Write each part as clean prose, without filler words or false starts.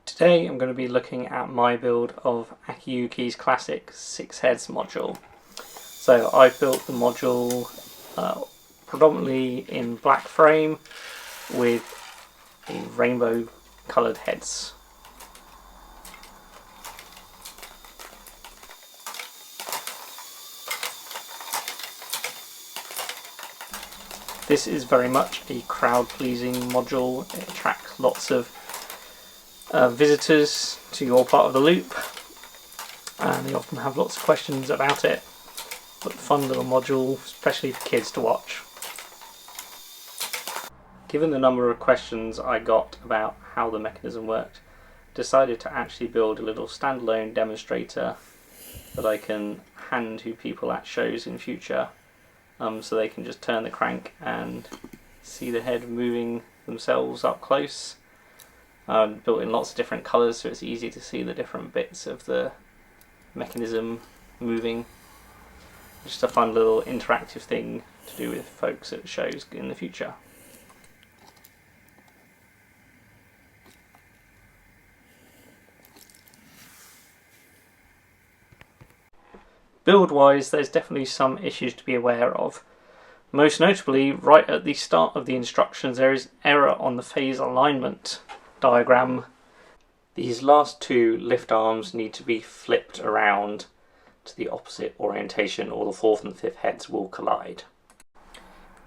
Today I'm going to be looking at my build of Akiyuki's classic 6 heads module. So I've built the module predominantly in black frame with rainbow coloured heads. This is very much a crowd-pleasing module. It attracts lots of visitors to your part of the loop, and they often have lots of questions about it, but fun little module, especially for kids to watch. Given the number of questions I got about how the mechanism worked, decided to actually build a little standalone demonstrator that I can hand to people at shows in future, so they can just turn the crank and see the head moving themselves up close. Built in lots of different colours so it's easy to see the different bits of the mechanism moving. Just a fun little interactive thing to do with folks at shows in the future. Build wise, there's definitely some issues to be aware of. Most notably, right at the start of the instructions there is error on the phase alignment diagram. These last two lift arms need to be flipped around to the opposite orientation or the 4th and 5th heads will collide.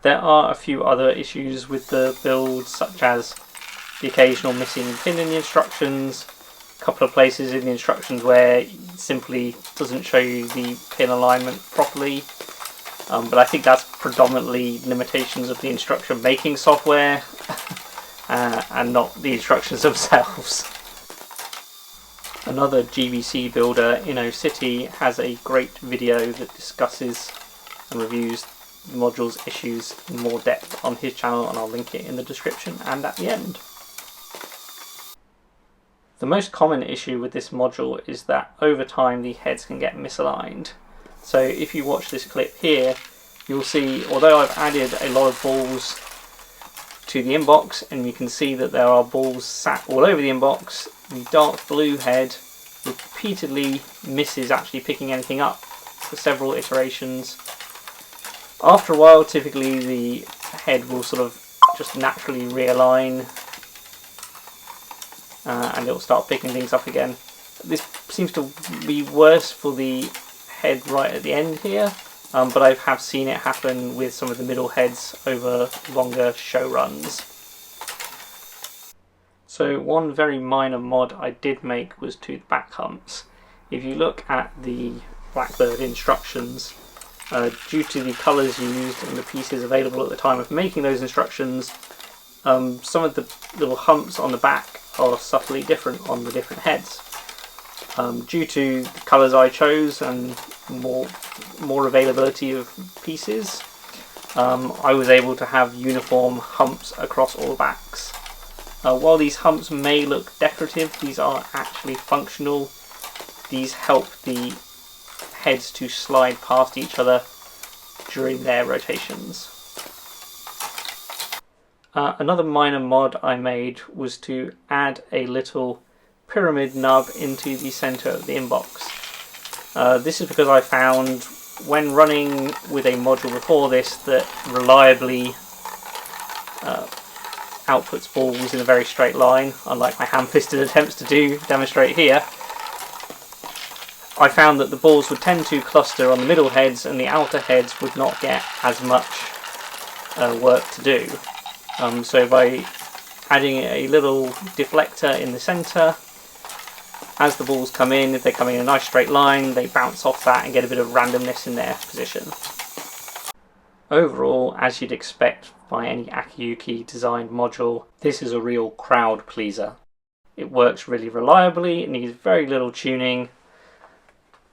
There are a few other issues with the build, such as the occasional missing pin in the instructions, a couple of places in the instructions where it simply doesn't show you the pin alignment properly, but I think that's predominantly limitations of the instruction making software and not the instructions themselves. Another GBC builder, InnoCity, has a great video that discusses and reviews the module's issues in more depth on his channel, and I'll link it in the description and at the end. The most common issue with this module is that over time the heads can get misaligned. So if you watch this clip here, you'll see, although I've added a lot of balls to the inbox, and you can see that there are balls sat all over the inbox, the dark blue head repeatedly misses actually picking anything up for several iterations. After a while, typically the head will sort of just naturally realign and it will start picking things up again. This seems to be worse for the head right at the end here, but I have seen it happen with some of the middle heads over longer show runs. So one very minor mod I did make was to the back humps. If you look at the Blackbird instructions, due to the colours used and the pieces available at the time of making those instructions, some of the little humps on the back are subtly different on the different heads. Due to the colours I chose and more availability of pieces, I was able to have uniform humps across all backs. While these humps may look decorative, these are actually functional. These help the heads to slide past each other during their rotations. Another minor mod I made was to add a little pyramid nub into the centre of the inbox. This is because I found when running with a module before this that reliably outputs balls in a very straight line, unlike my ham-fisted attempts to demonstrate here. I found that the balls would tend to cluster on the middle heads and the outer heads would not get as much work to do. So by adding a little deflector in the centre, as the balls come in, if they're coming in a nice straight line, they bounce off that and get a bit of randomness in their position. Overall, as you'd expect by any Akiyuki designed module, this is a real crowd pleaser. It works really reliably, it needs very little tuning,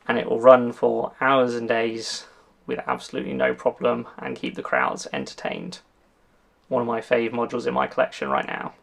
and it will run for hours and days with absolutely no problem and keep the crowds entertained. One of my fave modules in my collection right now.